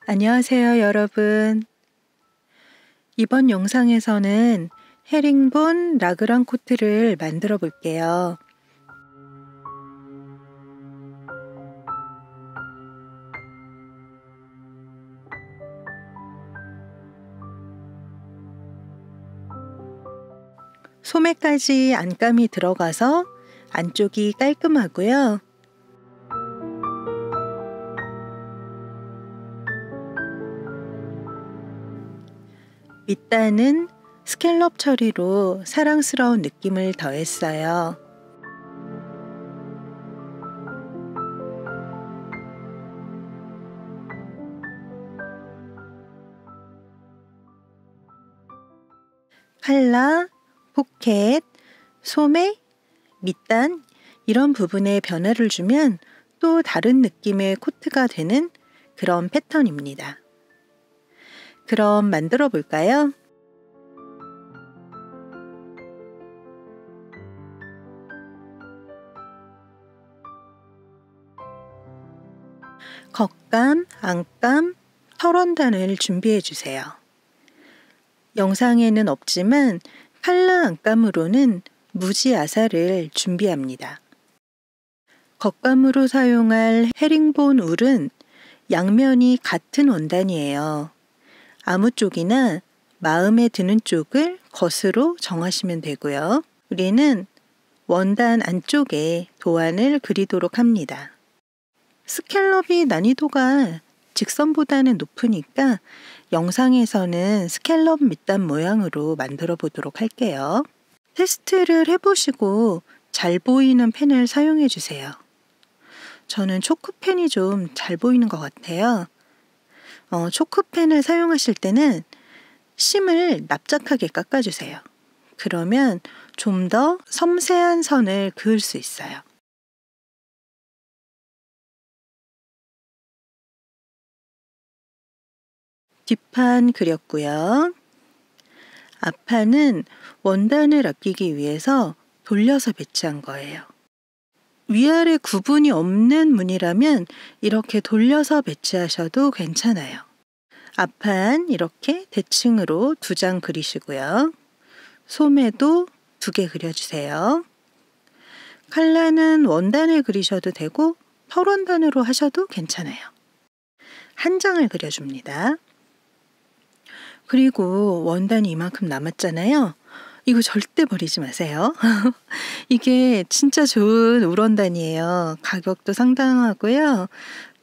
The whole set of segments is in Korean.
안녕하세요, 여러분. 이번 영상에서는 헤링본 라그랑 코트를 만들어 볼게요. 소매까지 안감이 들어가서 안쪽이 깔끔하고요. 밑단은 스캘럽 처리로 사랑스러운 느낌을 더했어요. 칼라, 포켓, 소매, 밑단 이런 부분에 변화를 주면 또 다른 느낌의 코트가 되는 그런 패턴입니다. 그럼 만들어 볼까요? 겉감, 안감, 털원단을 준비해 주세요. 영상에는 없지만 칼라 안감으로는 무지 아사를 준비합니다. 겉감으로 사용할 헤링본 울은 양면이 같은 원단이에요. 아무 쪽이나 마음에 드는 쪽을 겉으로 정하시면 되고요. 우리는 원단 안쪽에 도안을 그리도록 합니다. 스캘럽이 난이도가 직선보다는 높으니까 영상에서는 스캘럽 밑단 모양으로 만들어 보도록 할게요. 테스트를 해보시고 잘 보이는 펜을 사용해 주세요. 저는 초크펜이 좀 잘 보이는 것 같아요. 초크펜을 사용하실 때는 심을 납작하게 깎아주세요. 그러면 좀 더 섬세한 선을 그을 수 있어요. 뒷판 그렸고요. 앞판은 원단을 아끼기 위해서 돌려서 배치한 거예요. 위아래 구분이 없는 무늬라면 이렇게 돌려서 배치하셔도 괜찮아요. 앞판 이렇게 대칭으로 2장 그리시고요. 소매도 2개 그려주세요. 칼라는 원단을 그리셔도 되고 털원단으로 하셔도 괜찮아요. 한 장을 그려줍니다. 그리고 원단이 이만큼 남았잖아요. 이거 절대 버리지 마세요. 이게 진짜 좋은 울원단이에요. 가격도 상당하고요.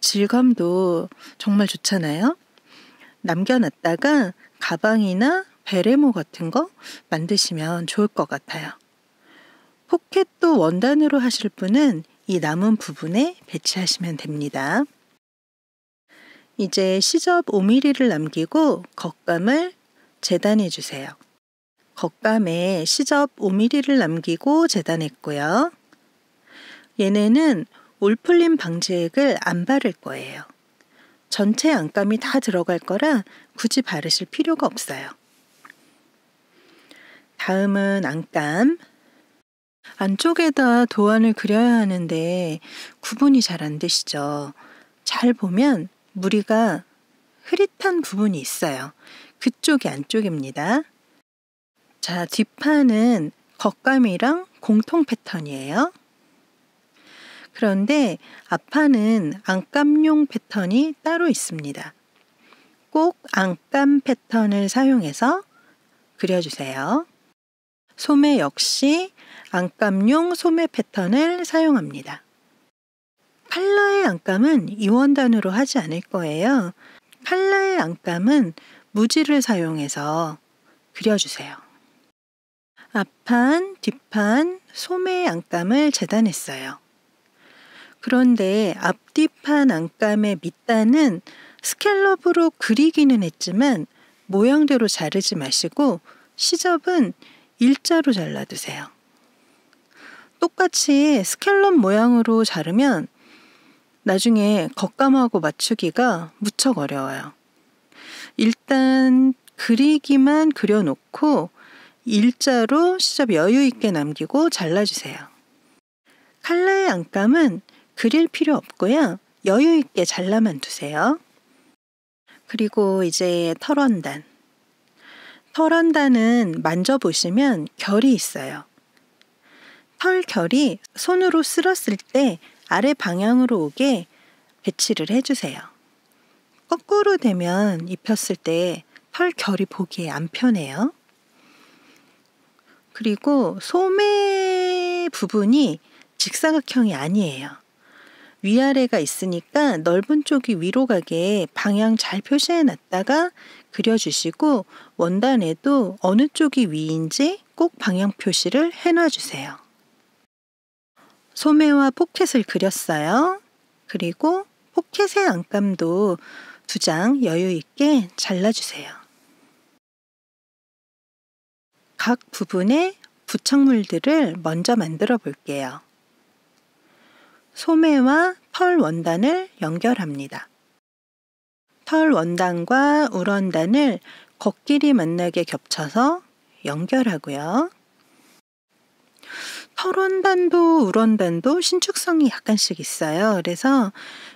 질감도 정말 좋잖아요. 남겨놨다가 가방이나 베레모 같은 거 만드시면 좋을 것 같아요. 포켓도 원단으로 하실 분은 이 남은 부분에 배치하시면 됩니다. 이제 시접 5mm를 남기고 겉감을 재단해 주세요. 겉감에 시접 5mm를 남기고 재단했고요. 얘네는 올풀림 방지액을 안 바를 거예요. 전체 안감이 다 들어갈 거라 굳이 바르실 필요가 없어요. 다음은 안감. 안쪽에다 도안을 그려야 하는데 구분이 잘 안 되시죠? 잘 보면 무늬가 흐릿한 부분이 있어요. 그쪽이 안쪽입니다. 자, 뒷판은 겉감이랑 공통 패턴이에요. 그런데 앞판은 안감용 패턴이 따로 있습니다. 꼭 안감 패턴을 사용해서 그려주세요. 소매 역시 안감용 소매 패턴을 사용합니다. 칼라의 안감은 이 원단으로 하지 않을 거예요. 칼라의 안감은 무지를 사용해서 그려주세요. 앞판, 뒷판, 소매의 안감을 재단했어요. 그런데 앞뒤판 안감의 밑단은 스캘럽으로 그리기는 했지만 모양대로 자르지 마시고 시접은 일자로 잘라두세요. 똑같이 스캘럽 모양으로 자르면 나중에 겉감하고 맞추기가 무척 어려워요. 일단 그리기만 그려놓고 일자로 시접 여유 있게 남기고 잘라주세요. 칼라의 안감은 그릴 필요 없고요. 여유 있게 잘라만 두세요. 그리고 이제 털원단. 털원단은 만져보시면 결이 있어요. 털 결이 손으로 쓸었을 때 아래 방향으로 오게 배치를 해주세요. 거꾸로 되면 입혔을 때 털 결이 보기에 안 편해요. 그리고 소매 부분이 직사각형이 아니에요. 위아래가 있으니까 넓은 쪽이 위로 가게 방향 잘 표시해 놨다가 그려주시고 원단에도 어느 쪽이 위인지 꼭 방향 표시를 해놔 주세요. 소매와 포켓을 그렸어요. 그리고 포켓의 안감도 2장 여유 있게 잘라주세요. 각 부분에 부착물들을 먼저 만들어 볼게요. 소매와 털 원단을 연결합니다. 털 원단과 울 원단을 겉길이 만나게 겹쳐서 연결하고요. 털 원단도 울 원단도 신축성이 약간씩 있어요. 그래서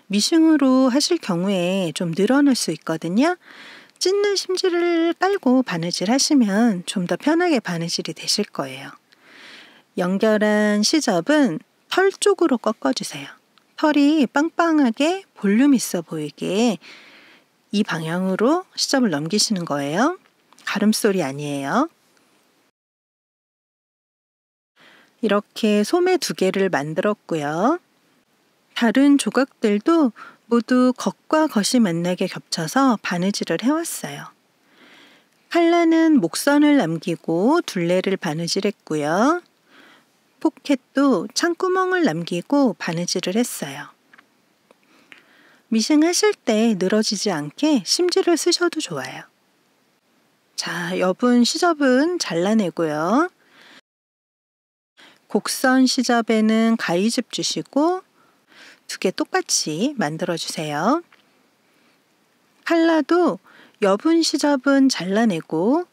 미싱으로 하실 경우에 좀 늘어날 수 있거든요. 찢는 심지를 깔고 바느질 하시면 좀 더 편하게 바느질이 되실 거예요. 연결한 시접은 털 쪽으로 꺾어주세요. 털이 빵빵하게 볼륨 있어 보이게 이 방향으로 시접을 넘기시는 거예요. 가름소리 아니에요. 이렇게 소매 2개를 만들었고요. 다른 조각들도 모두 겉과 겉이 만나게 겹쳐서 바느질을 해왔어요. 칼라는 목선을 남기고 둘레를 바느질했고요. 포켓도 창구멍을 남기고 바느질을 했어요. 미싱 하실 때 늘어지지 않게 심지를 쓰셔도 좋아요. 자, 여분 시접은 잘라내고요. 곡선 시접에는 가위즙 주시고 2개 똑같이 만들어주세요. 칼라도 여분 시접은 잘라내고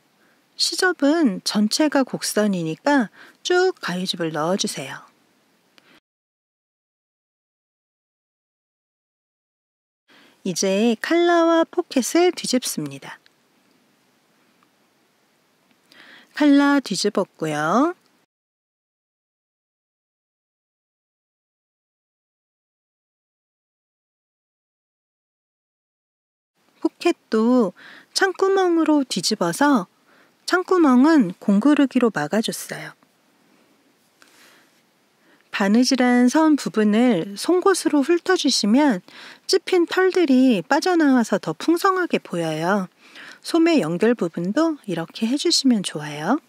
시접은 전체가 곡선이니까 쭉 가위즙을 넣어주세요. 이제 칼라와 포켓을 뒤집습니다. 칼라 뒤집었고요. 포켓도 창구멍으로 뒤집어서 창구멍은 공구르기로 막아줬어요. 바느질한 선 부분을 송곳으로 훑어주시면 찝힌 털들이 빠져나와서 더 풍성하게 보여요. 소매 연결 부분도 이렇게 해주시면 좋아요.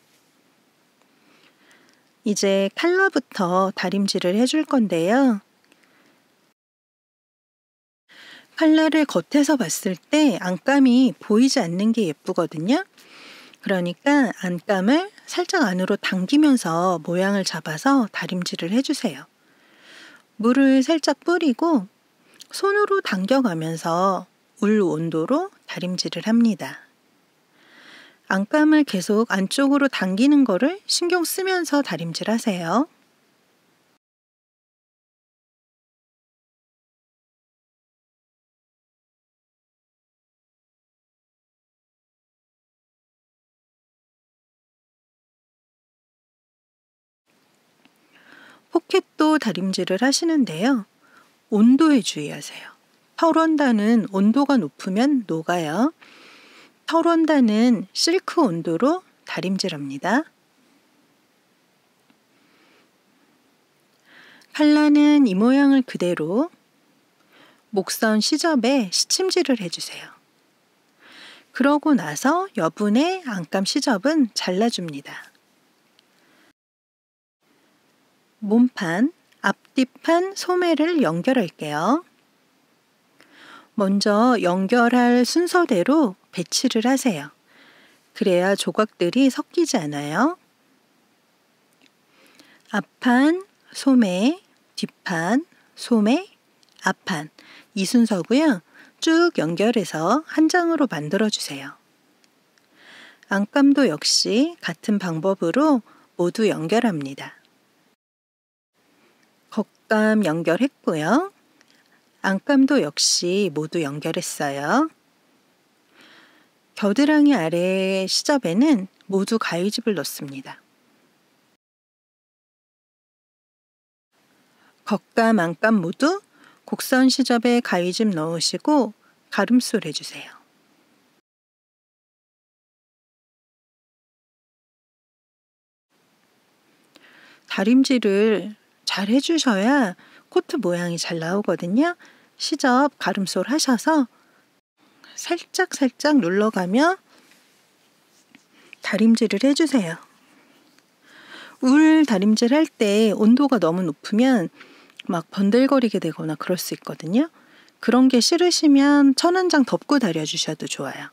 이제 칼라부터 다림질을 해줄 건데요. 칼라를 겉에서 봤을 때 안감이 보이지 않는 게 예쁘거든요. 그러니까 안감을 살짝 안으로 당기면서 모양을 잡아서 다림질을 해주세요. 물을 살짝 뿌리고 손으로 당겨가면서 울 온도로 다림질을 합니다. 안감을 계속 안쪽으로 당기는 거를 신경 쓰면서 다림질 하세요. 포켓도 다림질을 하시는데요. 온도에 주의하세요. 털 원단은 온도가 높으면 녹아요. 털 원단은 실크 온도로 다림질합니다. 칼라는 이 모양을 그대로 목선 시접에 시침질을 해주세요. 그러고 나서 여분의 안감 시접은 잘라줍니다. 몸판, 앞뒤판 소매를 연결할게요. 먼저 연결할 순서대로 배치를 하세요. 그래야 조각들이 섞이지 않아요. 앞판, 소매, 뒷판, 소매, 앞판 이 순서고요. 쭉 연결해서 한 장으로 만들어주세요. 안감도 역시 같은 방법으로 모두 연결합니다. 겉감 연결했고요. 안감도 역시 모두 연결했어요. 겨드랑이 아래 시접에는 모두 가위집을 넣습니다. 겉감, 안감 모두 곡선 시접에 가위집 넣으시고 가름솔 해주세요. 다림질을 잘 해주셔야 코트 모양이 잘 나오거든요. 시접 가름솔 하셔서 살짝 눌러가며 다림질을 해주세요. 울 다림질 할 때 온도가 너무 높으면 막 번들거리게 되거나 그럴 수 있거든요. 그런 게 싫으시면 천 한 장 덮고 다려주셔도 좋아요.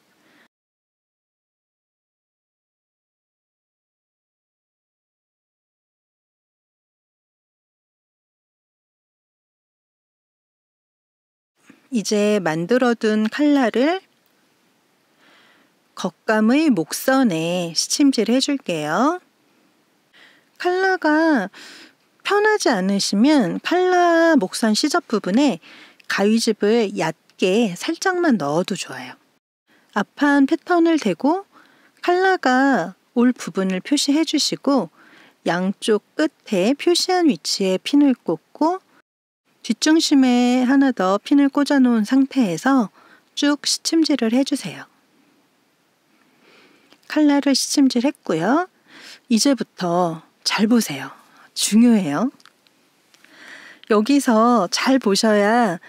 이제 만들어둔 칼날을 겉감의 목선에 시침질 해줄게요. 칼라가 편하지 않으시면 칼라 목선 시접 부분에 가위집을 얕게 살짝만 넣어도 좋아요. 앞판 패턴을 대고 칼라가 올 부분을 표시해 주시고 양쪽 끝에 표시한 위치에 핀을 꽂고 뒷중심에 하나 더 핀을 꽂아 놓은 상태에서 쭉 시침질을 해주세요. 칼날을 시침질 했고요. 이제부터 잘 보세요. 중요해요. 여기서 잘 보셔야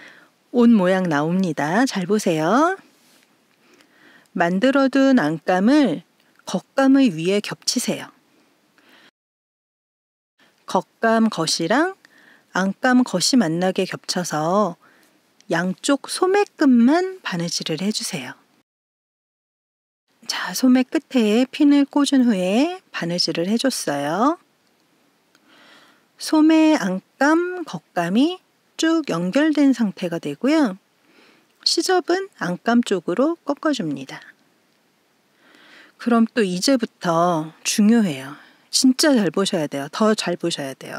옷 모양 나옵니다. 잘 보세요. 만들어둔 안감을 겉감의 위에 겹치세요. 겉감 겉이랑 안감 겉이 만나게 겹쳐서 양쪽 소매끝만 바느질을 해주세요. 자, 소매 끝에 핀을 꽂은 후에 바느질을 해줬어요. 소매 안감, 겉감이 쭉 연결된 상태가 되고요. 시접은 안감 쪽으로 꺾어줍니다. 그럼 또 이제부터 중요해요. 진짜 잘 보셔야 돼요. 더 잘 보셔야 돼요.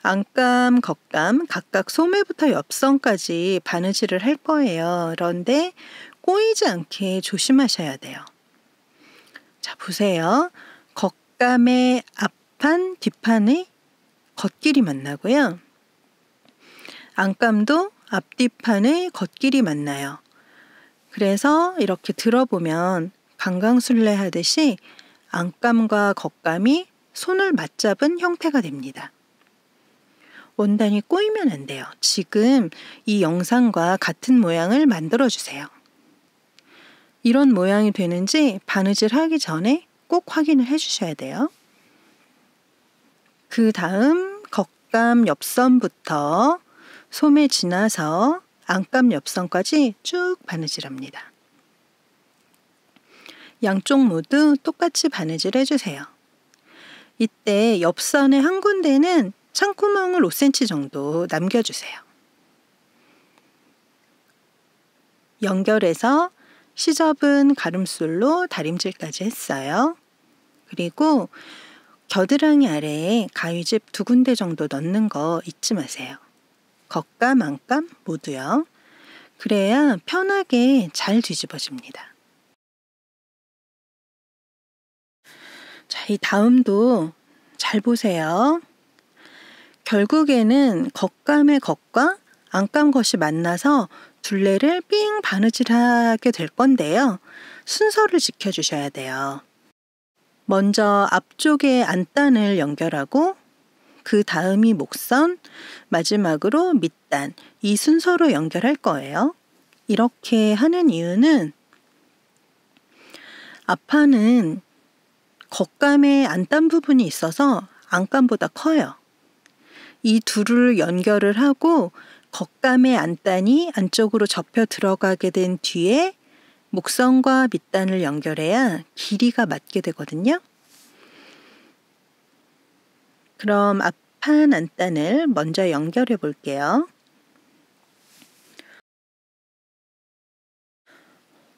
안감, 겉감 각각 소매부터 옆선까지 바느질을 할 거예요. 그런데 꼬이지 않게 조심하셔야 돼요. 자, 보세요. 겉감의 앞판, 뒷판의 겉길이 만나고요. 안감도 앞뒤판의 겉길이 만나요. 그래서 이렇게 들어보면 강강술래 하듯이 안감과 겉감이 손을 맞잡은 형태가 됩니다. 원단이 꼬이면 안 돼요. 지금 이 영상과 같은 모양을 만들어주세요. 이런 모양이 되는지 바느질 하기 전에 꼭 확인을 해주셔야 돼요. 그 다음 겉감 옆선부터 소매 지나서 안감 옆선까지 쭉 바느질합니다. 양쪽 모두 똑같이 바느질 해주세요. 이때 옆선의 한 군데는 창구멍을 5cm 정도 남겨주세요. 연결해서 시접은 가름솔로 다림질까지 했어요. 그리고 겨드랑이 아래에 가위집 2군데 정도 넣는 거 잊지 마세요. 겉감, 안감 모두요. 그래야 편하게 잘 뒤집어집니다. 자, 이 다음도 잘 보세요. 결국에는 겉감의 겉과 안감 겉이 만나서 둘레를 삥 바느질하게 될 건데요. 순서를 지켜주셔야 돼요. 먼저 앞쪽에 안단을 연결하고 그 다음이 목선, 마지막으로 밑단, 이 순서로 연결할 거예요. 이렇게 하는 이유는 앞판은 겉감에 안단 부분이 있어서 안감보다 커요. 이 둘을 연결을 하고 겉감의 안단이 안쪽으로 접혀 들어가게 된 뒤에 목선과 밑단을 연결해야 길이가 맞게 되거든요. 그럼 앞판 안단을 먼저 연결해 볼게요.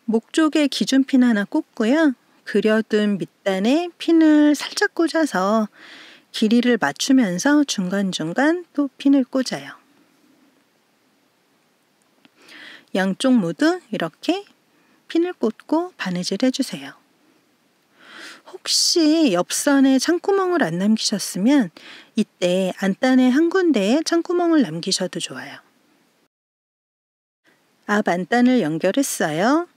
목 쪽에 기준핀 하나 꽂고요. 그려둔 밑단에 핀을 살짝 꽂아서 길이를 맞추면서 중간중간 또 핀을 꽂아요. 양쪽 모두 이렇게 핀을 꽂고 바느질 해주세요. 혹시 옆선에 창구멍을 안 남기셨으면 이때 안단의 한 군데에 창구멍을 남기셔도 좋아요. 앞 안단을 연결했어요.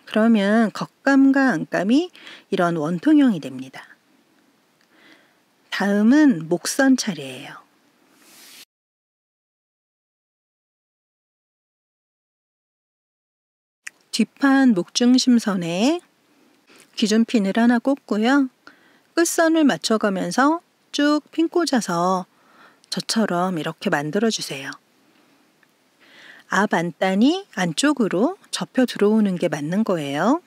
그러면 겉감과 안감이 이런 원통형이 됩니다. 다음은 목선 차례예요. 뒷판 목중심선에 기준핀을 하나 꽂고요. 끝선을 맞춰가면서 쭉 핀 꽂아서 저처럼 이렇게 만들어주세요. 앞 안단이 안쪽으로 접혀 들어오는 게 맞는 거예요.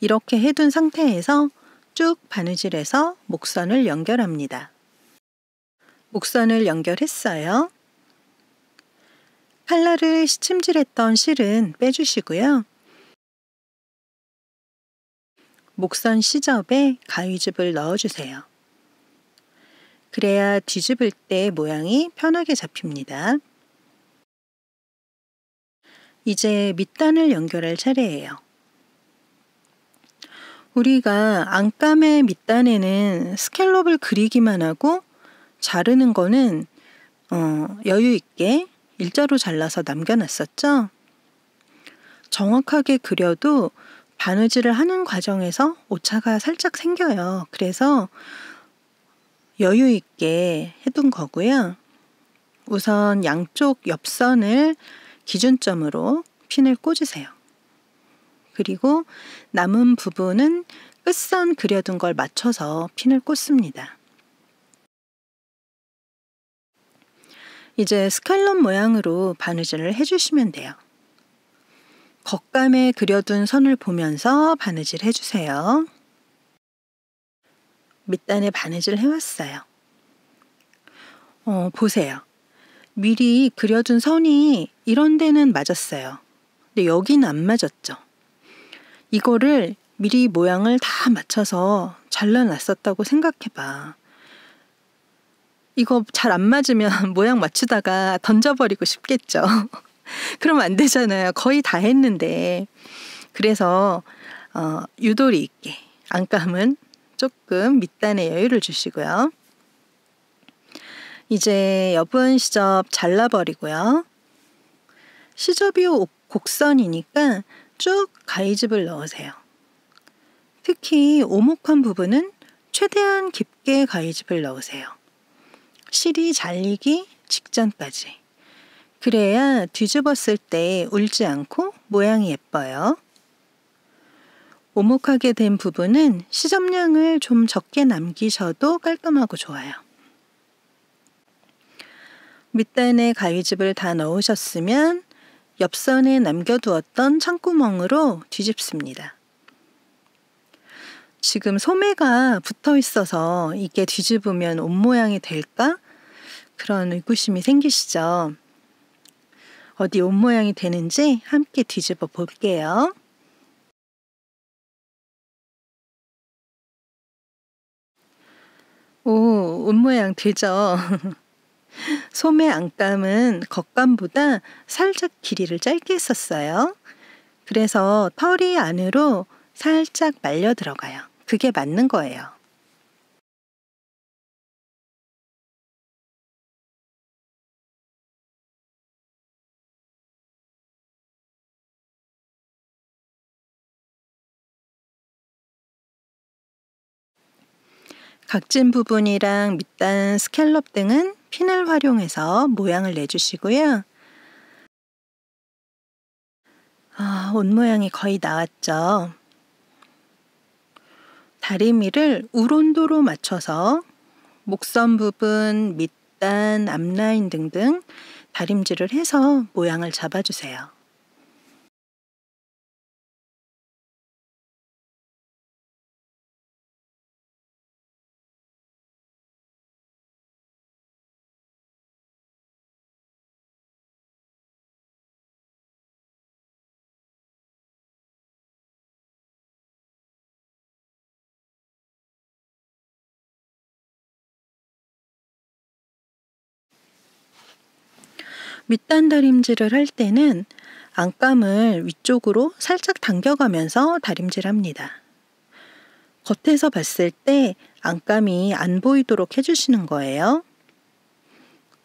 이렇게 해둔 상태에서 쭉 바느질해서 목선을 연결합니다. 목선을 연결했어요. 칼날을 시침질했던 실은 빼주시고요. 목선 시접에 가위즙을 넣어주세요. 그래야 뒤집을 때 모양이 편하게 잡힙니다. 이제 밑단을 연결할 차례예요. 우리가 안감의 밑단에는 스캘럽을 그리기만 하고 자르는 거는 여유 있게 일자로 잘라서 남겨놨었죠. 정확하게 그려도 바느질을 하는 과정에서 오차가 살짝 생겨요. 그래서 여유 있게 해둔 거고요. 우선 양쪽 옆선을 기준점으로 핀을 꽂으세요. 그리고 남은 부분은 끝선 그려둔 걸 맞춰서 핀을 꽂습니다. 이제 스칼롭 모양으로 바느질을 해주시면 돼요. 겉감에 그려둔 선을 보면서 바느질 해주세요. 밑단에 바느질 해왔어요. 보세요. 미리 그려둔 선이 이런 데는 맞았어요. 근데 여기는 안 맞았죠. 이거를 미리 모양을 다 맞춰서 잘라놨었다고 생각해봐. 이거 잘 안 맞으면 모양 맞추다가 던져버리고 싶겠죠. 그럼 안 되잖아요. 거의 다 했는데. 그래서 유도리 있게 안감은 조금 밑단에 여유를 주시고요. 이제 여분 시접 잘라버리고요. 시접이 곡선이니까 쭉 가위즙을 넣으세요. 특히 오목한 부분은 최대한 깊게 가위즙을 넣으세요. 실이 잘리기 직전까지. 그래야 뒤집었을 때 울지 않고 모양이 예뻐요. 오목하게 된 부분은 시접량을 좀 적게 남기셔도 깔끔하고 좋아요. 밑단에 가위즙을 다 넣으셨으면 옆선에 남겨두었던 창구멍으로 뒤집습니다. 지금 소매가 붙어 있어서 이게 뒤집으면 옷 모양이 될까? 그런 의구심이 생기시죠? 어디 옷 모양이 되는지 함께 뒤집어 볼게요. 오, 옷 모양 되죠? 소매 안감은 겉감보다 살짝 길이를 짧게 했었어요. 그래서 털이 안으로 살짝 말려 들어가요. 그게 맞는 거예요. 각진 부분이랑 밑단 스캘럽 등은 핀을 활용해서 모양을 내주시고요. 옷 모양이 거의 나왔죠. 다리미를 우론도로 맞춰서 목선 부분, 밑단, 앞라인 등등 다림질을 해서 모양을 잡아주세요. 밑단 다림질을 할 때는 안감을 위쪽으로 살짝 당겨가면서 다림질합니다. 겉에서 봤을 때 안감이 안 보이도록 해주시는 거예요.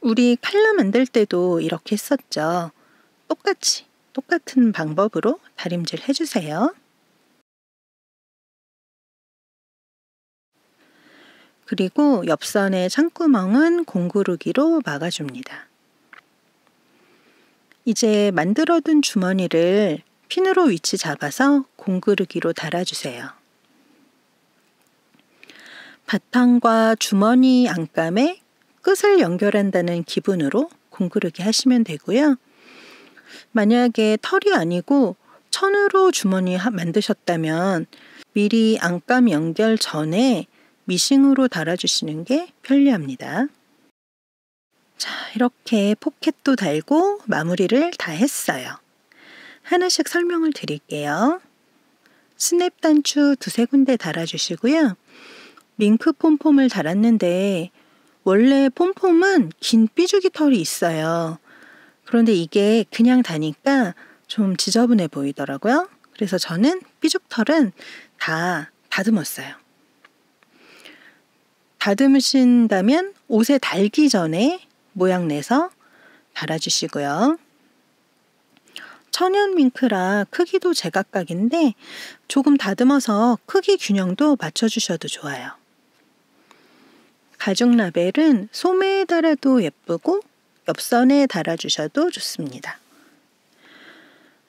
우리 칼라 만들 때도 이렇게 했었죠. 똑같은 방법으로 다림질 해주세요. 그리고 옆선의 창구멍은 공구르기로 막아줍니다. 이제 만들어둔 주머니를 핀으로 위치 잡아서 공구르기로 달아주세요. 바탕과 주머니 안감에 끝을 연결한다는 기분으로 공구르기 하시면 되고요. 만약에 털이 아니고 천으로 주머니 만드셨다면 미리 안감 연결 전에 미싱으로 달아주시는 게 편리합니다. 자, 이렇게 포켓도 달고 마무리를 다 했어요. 하나씩 설명을 드릴게요. 스냅 단추 2-3군데 달아주시고요. 밍크 폼폼을 달았는데 원래 폼폼은 긴 삐죽이 털이 있어요. 그런데 이게 그냥 다니까 좀 지저분해 보이더라고요. 그래서 저는 삐죽털은 다 다듬었어요. 다듬으신다면 옷에 달기 전에 모양 내서 달아주시고요. 천연 밍크라 크기도 제각각인데 조금 다듬어서 크기 균형도 맞춰주셔도 좋아요. 가죽 라벨은 소매에 달아도 예쁘고 옆선에 달아주셔도 좋습니다.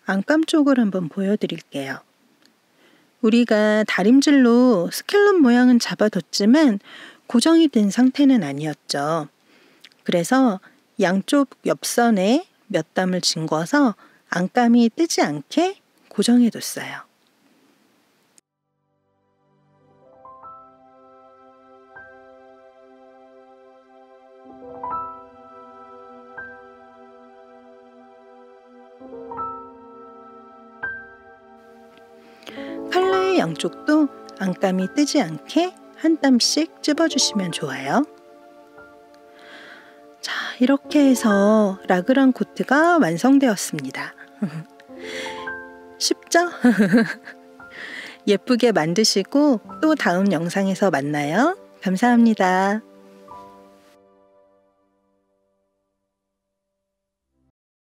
안감 쪽을 한번 보여드릴게요. 우리가 다림질로 스캘럽 모양은 잡아뒀지만 고정이 된 상태는 아니었죠. 그래서 양쪽 옆선에 몇 담을 헹궈서 안감이 뜨지 않게 고정해뒀어요. 칼라의 양쪽도 안감이 뜨지 않게 한 땀씩 찝어주시면 좋아요. 자, 이렇게 해서 라그랑 코트가 완성되었습니다. 쉽죠? 예쁘게 만드시고 또 다음 영상에서 만나요. 감사합니다.